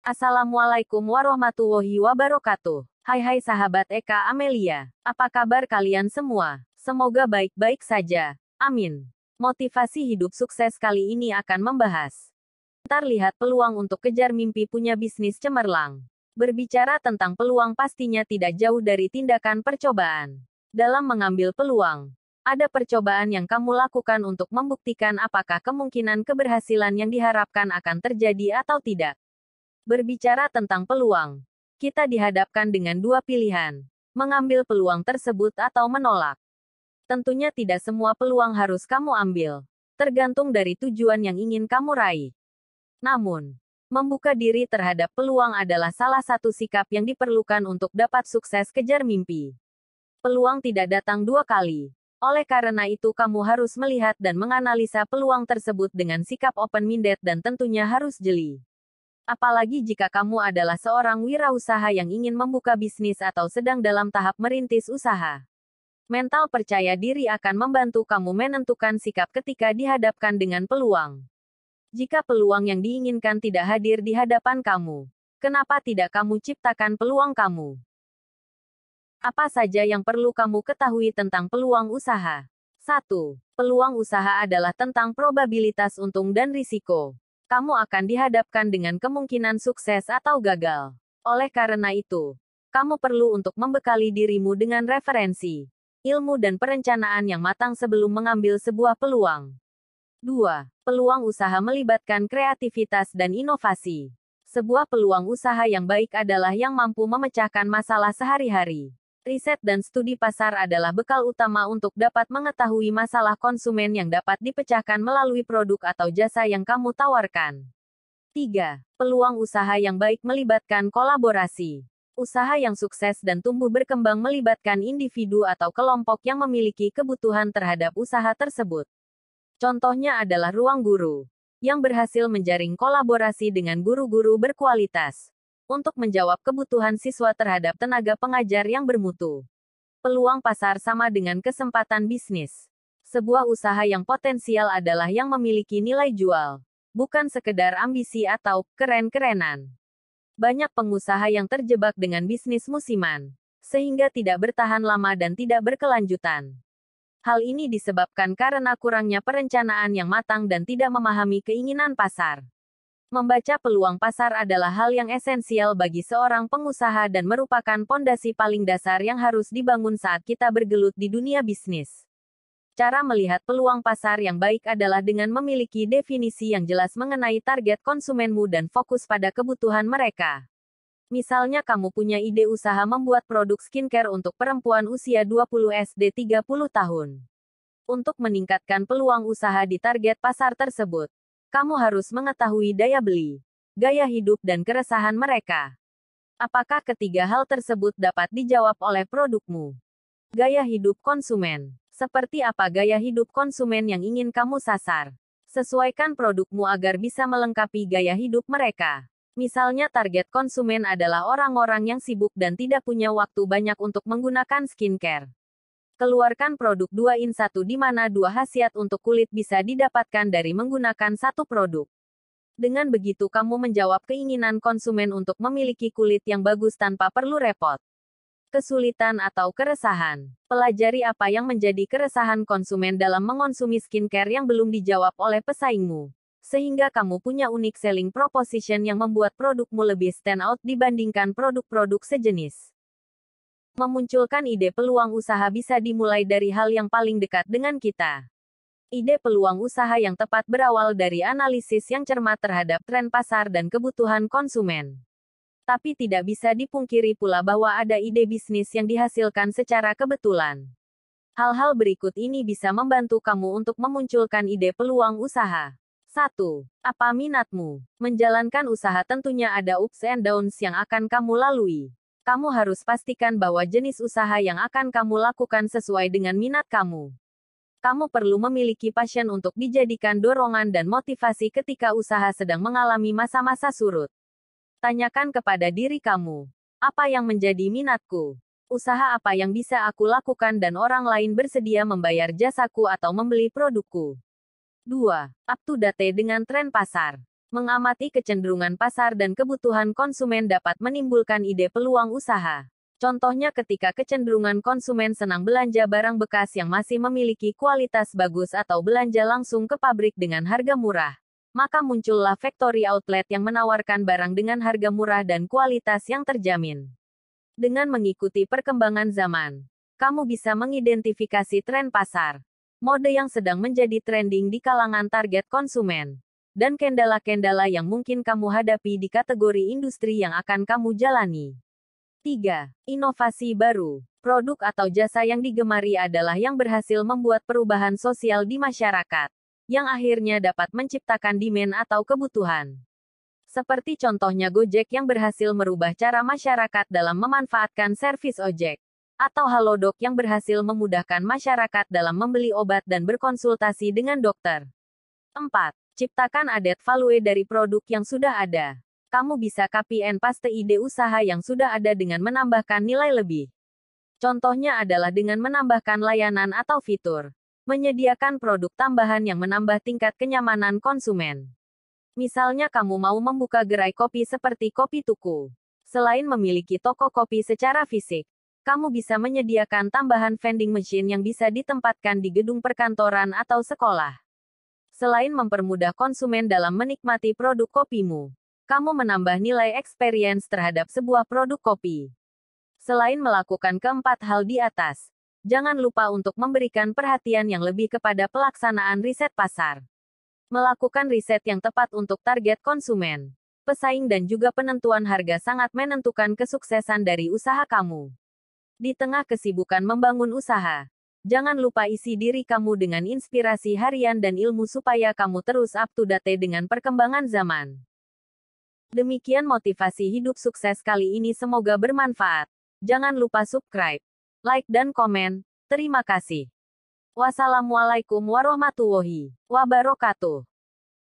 Assalamualaikum warahmatullahi wabarakatuh. Hai sahabat Eka Amelia. Apa kabar kalian semua? Semoga baik-baik saja. Amin. Motivasi hidup sukses kali ini akan membahas. Ntar lihat peluang untuk kejar mimpi punya bisnis cemerlang. Berbicara tentang peluang pastinya tidak jauh dari tindakan percobaan. Dalam mengambil peluang, ada percobaan yang kamu lakukan untuk membuktikan apakah kemungkinan keberhasilan yang diharapkan akan terjadi atau tidak. Berbicara tentang peluang, kita dihadapkan dengan dua pilihan, mengambil peluang tersebut atau menolak. Tentunya tidak semua peluang harus kamu ambil, tergantung dari tujuan yang ingin kamu raih. Namun, membuka diri terhadap peluang adalah salah satu sikap yang diperlukan untuk dapat sukses kejar mimpi. Peluang tidak datang dua kali. Oleh karena itu kamu harus melihat dan menganalisa peluang tersebut dengan sikap open-minded dan tentunya harus jeli. Apalagi jika kamu adalah seorang wirausaha yang ingin membuka bisnis atau sedang dalam tahap merintis usaha. Mental percaya diri akan membantu kamu menentukan sikap ketika dihadapkan dengan peluang. Jika peluang yang diinginkan tidak hadir di hadapan kamu, kenapa tidak kamu ciptakan peluang kamu? Apa saja yang perlu kamu ketahui tentang peluang usaha? 1. Peluang usaha adalah tentang probabilitas untung dan risiko. Kamu akan dihadapkan dengan kemungkinan sukses atau gagal. Oleh karena itu, kamu perlu untuk membekali dirimu dengan referensi, ilmu dan perencanaan yang matang sebelum mengambil sebuah peluang. 2. Peluang usaha melibatkan kreativitas dan inovasi. Sebuah peluang usaha yang baik adalah yang mampu memecahkan masalah sehari-hari. Riset dan studi pasar adalah bekal utama untuk dapat mengetahui masalah konsumen yang dapat dipecahkan melalui produk atau jasa yang kamu tawarkan. 3. Peluang usaha yang baik melibatkan kolaborasi. Usaha yang sukses dan tumbuh berkembang melibatkan individu atau kelompok yang memiliki kebutuhan terhadap usaha tersebut. Contohnya adalah Ruang Guru, yang berhasil menjaring kolaborasi dengan guru-guru berkualitas untuk menjawab kebutuhan siswa terhadap tenaga pengajar yang bermutu. Peluang pasar sama dengan kesempatan bisnis. Sebuah usaha yang potensial adalah yang memiliki nilai jual, bukan sekedar ambisi atau keren-kerenan. Banyak pengusaha yang terjebak dengan bisnis musiman, sehingga tidak bertahan lama dan tidak berkelanjutan. Hal ini disebabkan karena kurangnya perencanaan yang matang dan tidak memahami keinginan pasar. Membaca peluang pasar adalah hal yang esensial bagi seorang pengusaha dan merupakan pondasi paling dasar yang harus dibangun saat kita bergelut di dunia bisnis. Cara melihat peluang pasar yang baik adalah dengan memiliki definisi yang jelas mengenai target konsumenmu dan fokus pada kebutuhan mereka. Misalnya kamu punya ide usaha membuat produk skincare untuk perempuan usia 20 SD 30 tahun. Untuk meningkatkan peluang usaha di target pasar tersebut, kamu harus mengetahui daya beli, gaya hidup dan keresahan mereka. Apakah ketiga hal tersebut dapat dijawab oleh produkmu? Gaya hidup konsumen. Seperti apa gaya hidup konsumen yang ingin kamu sasar? Sesuaikan produkmu agar bisa melengkapi gaya hidup mereka. Misalnya target konsumen adalah orang-orang yang sibuk dan tidak punya waktu banyak untuk menggunakan skincare. Keluarkan produk 2 in 1 di mana 2 khasiat untuk kulit bisa didapatkan dari menggunakan satu produk. Dengan begitu kamu menjawab keinginan konsumen untuk memiliki kulit yang bagus tanpa perlu repot. Kesulitan atau keresahan. Pelajari apa yang menjadi keresahan konsumen dalam mengonsumi skincare yang belum dijawab oleh pesaingmu. Sehingga kamu punya unique selling proposition yang membuat produkmu lebih stand out dibandingkan produk-produk sejenis. Memunculkan ide peluang usaha bisa dimulai dari hal yang paling dekat dengan kita. Ide peluang usaha yang tepat berawal dari analisis yang cermat terhadap tren pasar dan kebutuhan konsumen. Tapi tidak bisa dipungkiri pula bahwa ada ide bisnis yang dihasilkan secara kebetulan. Hal-hal berikut ini bisa membantu kamu untuk memunculkan ide peluang usaha. 1. Apa minatmu? Menjalankan usaha tentunya ada ups and downs yang akan kamu lalui. Kamu harus pastikan bahwa jenis usaha yang akan kamu lakukan sesuai dengan minat kamu. Kamu perlu memiliki passion untuk dijadikan dorongan dan motivasi ketika usaha sedang mengalami masa-masa surut. Tanyakan kepada diri kamu, apa yang menjadi minatku? Usaha apa yang bisa aku lakukan dan orang lain bersedia membayar jasaku atau membeli produkku? 2. Up to date dengan tren pasar. Mengamati kecenderungan pasar dan kebutuhan konsumen dapat menimbulkan ide peluang usaha. Contohnya ketika kecenderungan konsumen senang belanja barang bekas yang masih memiliki kualitas bagus atau belanja langsung ke pabrik dengan harga murah, maka muncullah factory outlet yang menawarkan barang dengan harga murah dan kualitas yang terjamin. Dengan mengikuti perkembangan zaman, kamu bisa mengidentifikasi tren pasar, mode yang sedang menjadi trending di kalangan target konsumen, dan kendala-kendala yang mungkin kamu hadapi di kategori industri yang akan kamu jalani. 3. Inovasi baru. Produk atau jasa yang digemari adalah yang berhasil membuat perubahan sosial di masyarakat, yang akhirnya dapat menciptakan demand atau kebutuhan. Seperti contohnya Gojek yang berhasil merubah cara masyarakat dalam memanfaatkan servis ojek, atau Halodoc yang berhasil memudahkan masyarakat dalam membeli obat dan berkonsultasi dengan dokter. 4. Ciptakan added value dari produk yang sudah ada. Kamu bisa copy and paste ide usaha yang sudah ada dengan menambahkan nilai lebih. Contohnya adalah dengan menambahkan layanan atau fitur. Menyediakan produk tambahan yang menambah tingkat kenyamanan konsumen. Misalnya kamu mau membuka gerai kopi seperti Kopi Tuku. Selain memiliki toko kopi secara fisik, kamu bisa menyediakan tambahan vending machine yang bisa ditempatkan di gedung perkantoran atau sekolah. Selain mempermudah konsumen dalam menikmati produk kopimu, kamu menambah nilai experience terhadap sebuah produk kopi. Selain melakukan keempat hal di atas, jangan lupa untuk memberikan perhatian yang lebih kepada pelaksanaan riset pasar. Melakukan riset yang tepat untuk target konsumen, pesaing dan juga penentuan harga sangat menentukan kesuksesan dari usaha kamu. Di tengah kesibukan membangun usaha, jangan lupa isi diri kamu dengan inspirasi harian dan ilmu supaya kamu terus up to date dengan perkembangan zaman. Demikian motivasi hidup sukses kali ini, semoga bermanfaat. Jangan lupa subscribe, like dan komen. Terima kasih. Wassalamualaikum warahmatullahi wabarakatuh.